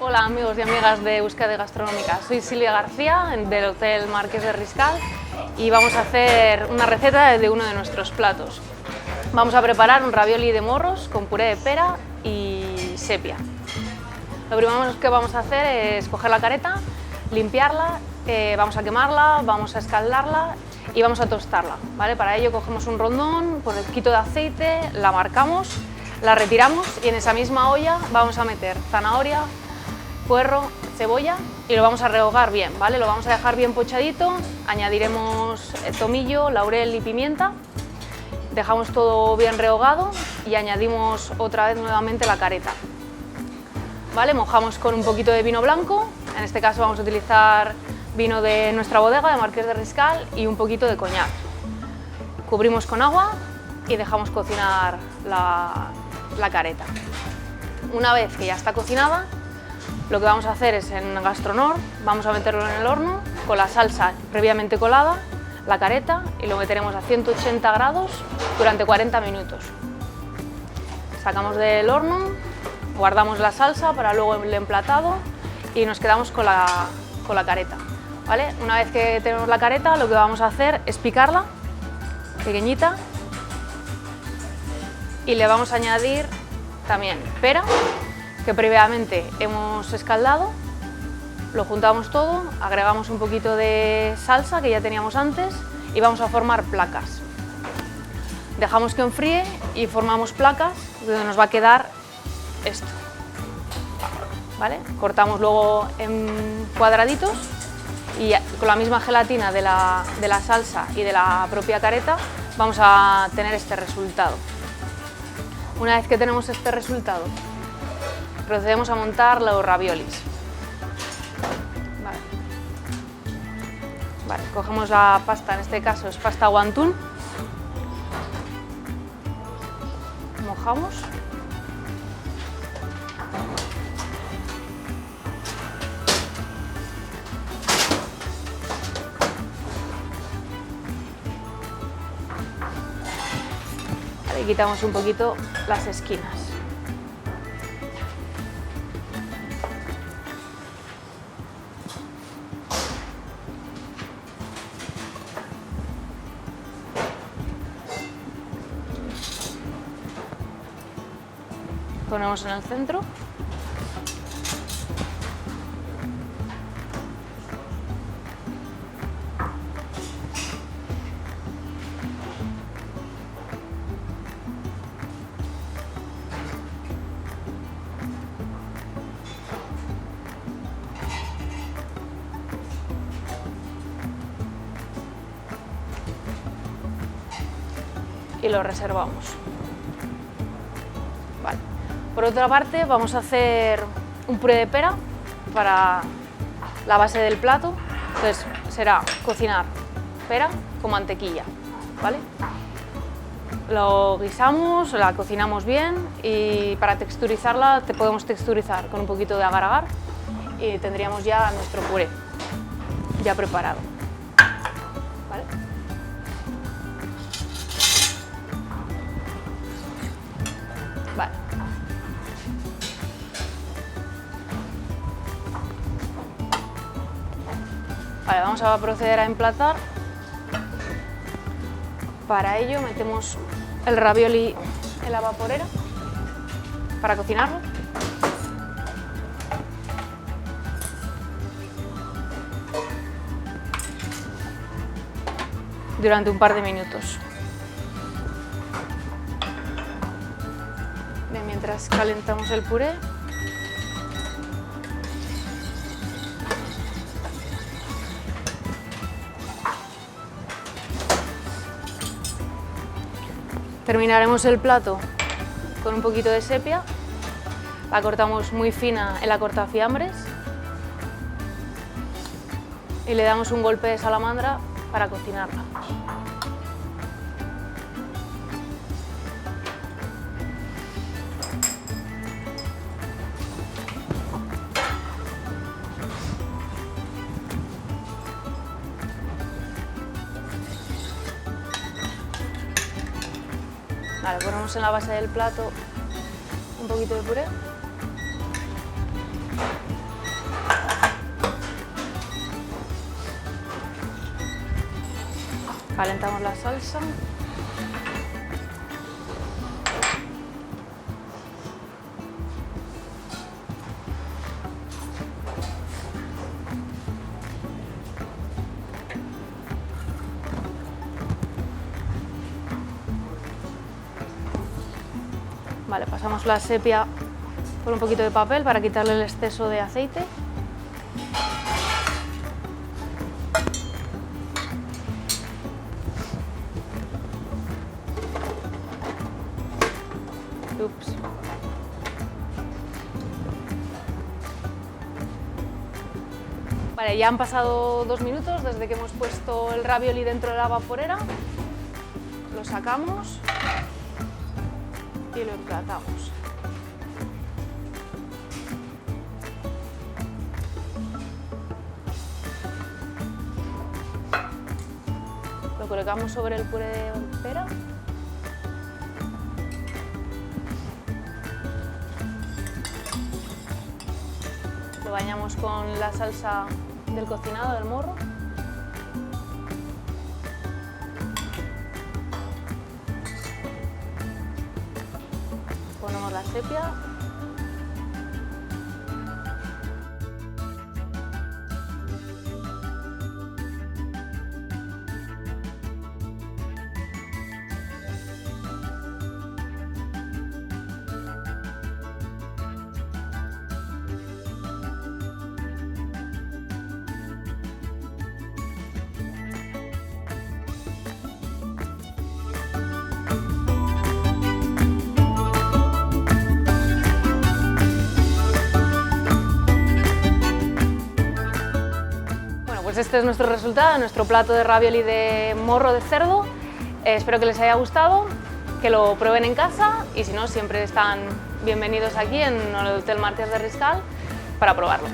Hola amigos y amigas de Euskadi Gastronómica, soy Silvia García del Hotel Marqués de Riscal y vamos a hacer una receta de uno de nuestros platos. Vamos a preparar un ravioli de morros con puré de pera y sepia. Lo primero que vamos a hacer es coger la careta, limpiarla, vamos a quemarla, vamos a escaldarla y vamos a tostarla, ¿vale? Para ello cogemos un rondón, con un poquito de aceite, la marcamos, la retiramos y en esa misma olla vamos a meter zanahoria, puerro, cebolla y lo vamos a rehogar bien, ¿vale? Lo vamos a dejar bien pochadito, añadiremos tomillo, laurel y pimienta, dejamos todo bien rehogado y añadimos otra vez nuevamente la careta, ¿vale? Mojamos con un poquito de vino blanco, en este caso vamos a utilizar vino de nuestra bodega, de Marqués de Riscal, y un poquito de coñac. Cubrimos con agua y dejamos cocinar la careta. Una vez que ya está cocinada, lo que vamos a hacer es en Gastronor, vamos a meterlo en el horno con la salsa previamente colada, la careta, y lo meteremos a 180 grados durante 40 minutos. Sacamos del horno, guardamos la salsa para luego el emplatado y nos quedamos con la careta, ¿vale? Una vez que tenemos la careta, lo que vamos a hacer es picarla, pequeñita, y le vamos a añadir también pera, que previamente hemos escaldado, lo juntamos todo, agregamos un poquito de salsa que ya teníamos antes y vamos a formar placas. Dejamos que enfríe y formamos placas donde nos va a quedar esto, ¿vale? Cortamos luego en cuadraditos y con la misma gelatina de la salsa y de la propia careta vamos a tener este resultado. Una vez que tenemos este resultado, procedemos a montar los raviolis. Vale, cogemos la pasta, en este caso es pasta wantun, mojamos, vale, y quitamos un poquito las esquinas. Ponemos en el centro. Y lo reservamos. Vale. Por otra parte, vamos a hacer un puré de pera para la base del plato. Entonces será cocinar pera con mantequilla, ¿vale? Lo guisamos, la cocinamos bien y para texturizarla te podemos texturizar con un poquito de agar-agar y tendríamos ya nuestro puré ya preparado, ¿vale? Vale. Vale, vamos a proceder a emplatar. Para ello metemos el ravioli en la vaporera para cocinarlo. Durante un par de minutos. Bien, mientras calentamos el puré, terminaremos el plato con un poquito de sepia, la cortamos muy fina en la cortafiambres y le damos un golpe de salamandra para cocinarla. Vale, ponemos en la base del plato un poquito de puré. Calentamos la salsa. Vale, pasamos la sepia por un poquito de papel para quitarle el exceso de aceite. Ups. Vale, ya han pasado 2 minutos desde que hemos puesto el ravioli dentro de la vaporera. Lo sacamos y lo emplatamos. Lo colocamos sobre el puré de pera. Lo bañamos con la salsa del cocinado del morro. Ponemos la sepia. Pues este es nuestro resultado, nuestro plato de ravioli de morro de cerdo. Espero que les haya gustado, que lo prueben en casa y si no, siempre están bienvenidos aquí en el Hotel Marqués de Riscal para probarlo.